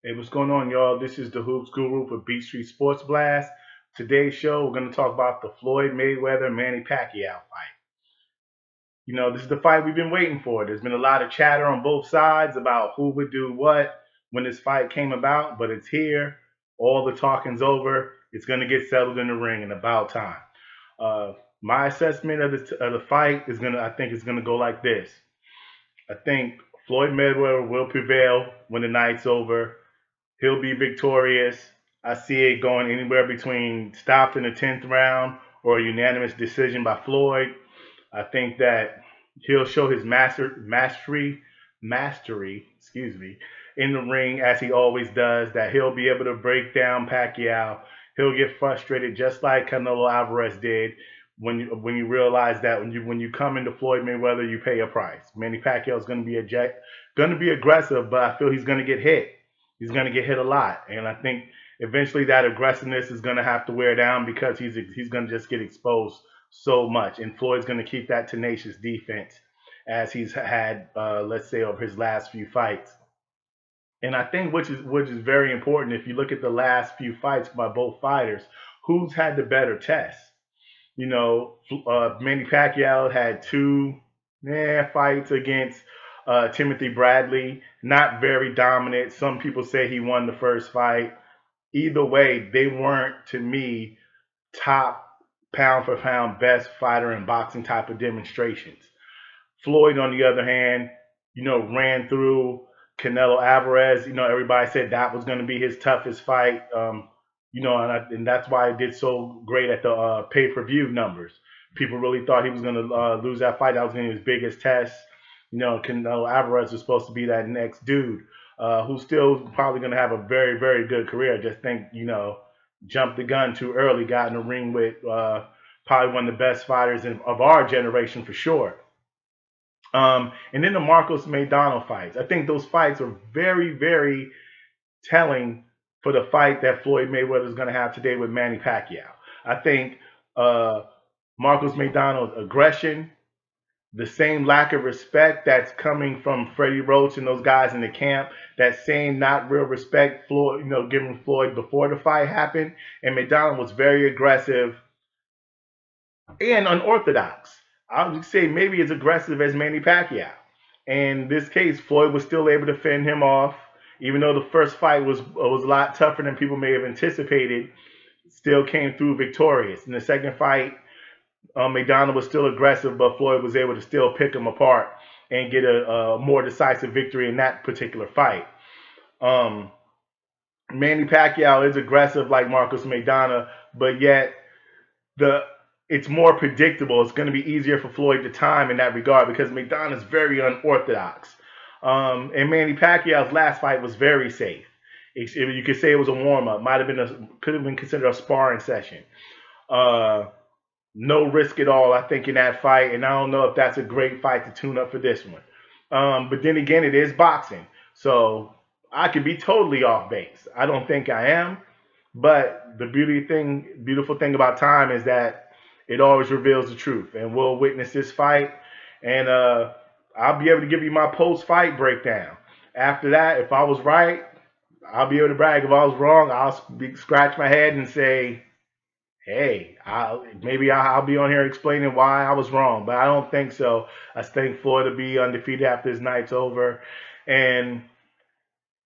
Hey, what's going on, y'all? This is the Hoops Guru for Beat Street Sports Blast. Today's show, we're going to talk about the Floyd Mayweather Manny Pacquiao fight. This is the fight we've been waiting for. There's been a lot of chatter on both sides about who would do what when this fight came about, but it's here. All the talking's over. It's going to get settled in the ring in about time. My assessment of the fight is I think it's going to go like this. I think Floyd Mayweather will prevail when the night's over. He'll be victorious. I see it going anywhere between stopped in the 10th round or a unanimous decision by Floyd. I think that he'll show his mastery, in the ring as he always does. That he'll be able to break down Pacquiao. He'll get frustrated just like Canelo Alvarez did. When you realize that when you come into Floyd Mayweather, you pay a price. Manny Pacquiao is going to be aggressive, but I feel he's going to get hit. He's going to get hit a lot, and I think eventually that aggressiveness is going to have to wear down because he's going to just get exposed so much, and Floyd's going to keep that tenacious defense as he's had, let's say, over his last few fights. And I think which is very important. If you look at the last few fights by both fighters, who's had the better test? Manny Pacquiao had two fights against Timothy Bradley, not very dominant. Some people say he won the first fight. Either way, they weren't, to me, top pound for pound best fighter in boxing type of demonstrations. Floyd, on the other hand, ran through Canelo Alvarez. Everybody said that was going to be his toughest fight. And that's why it did so great at the pay-per-view numbers. People really thought he was going to lose that fight. That was going to be his biggest test. Canelo Alvarez was supposed to be that next dude who's still probably going to have a very, very good career. Just think, jumped the gun too early, got in the ring with probably one of the best fighters of our generation for sure. And then the Marcos Maidana fights. I think those fights are very, very telling for the fight that Floyd Mayweather is going to have today with Manny Pacquiao. I think Marcos Maidana's aggression, the same lack of respect that's coming from Freddie Roach and those guys in the camp, that same not real respect Floyd, given Floyd before the fight happened, and Maidana was very aggressive and unorthodox. I would say maybe as aggressive as Manny Pacquiao. And in this case, Floyd was still able to fend him off, even though the first fight was a lot tougher than people may have anticipated. Still came through victorious. In the second fight, Maidana was still aggressive, but Floyd was able to still pick him apart and get a more decisive victory in that particular fight. Manny Pacquiao is aggressive like Marcos Maidana, but yet it's more predictable. It's going to be easier for Floyd to time in that regard because Maidana is very unorthodox. And Manny Pacquiao's last fight was very safe. You could say it was a warm-up. Could have been considered a sparring session. No risk at all, I think, in that fight. And I don't know if that's a great fight to tune up for this one. But then again, it is boxing. So I could be totally off base. I don't think I am. But the beautiful thing about time is that it always reveals the truth. And we'll witness this fight. And I'll be able to give you my post-fight breakdown. After that, if I was right, I'll be able to brag. If I was wrong, I'll scratch my head and say, hey, maybe I'll be on here explaining why I was wrong, but I don't think so. I think Floyd will be undefeated after this night's over. And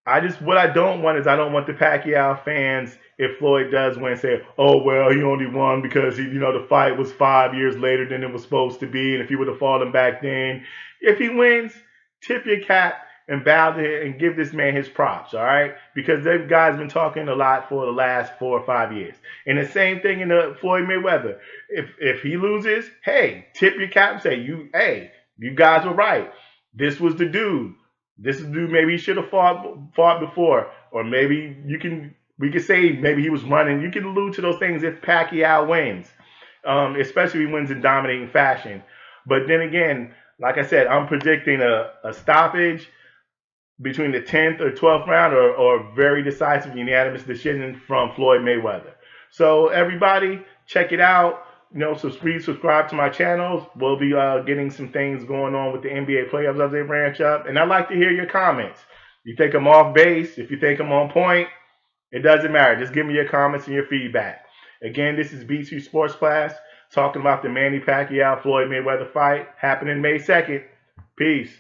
what I don't want the Pacquiao fans, if Floyd does win, say, oh, well, he only won because the fight was 5 years later than it was supposed to be. And if he would have fought him back then, if he wins, tip your cap and bow to him and give this man his props, all right? Because that guy's been talking a lot for the last 4 or 5 years. And the same thing in the Floyd Mayweather. If he loses, hey, tip your cap and say, you guys were right. This was the dude. This is the dude maybe he should have fought before. Or maybe we could say maybe he was running. You can allude to those things if Pacquiao wins, especially if he wins in dominating fashion. But then again, like I said, I'm predicting a stoppage between the 10th or 12th round or a very decisive unanimous decision from Floyd Mayweather. So everybody, check it out. Please subscribe to my channels. We'll be getting some things going on with the NBA playoffs as they branch up. And I'd like to hear your comments. You think I'm off base, if you think I'm on point, it doesn't matter. Just give me your comments and your feedback. Again, this is B2 Sports Class talking about the Manny Pacquiao Floyd Mayweather fight happening May 2nd. Peace.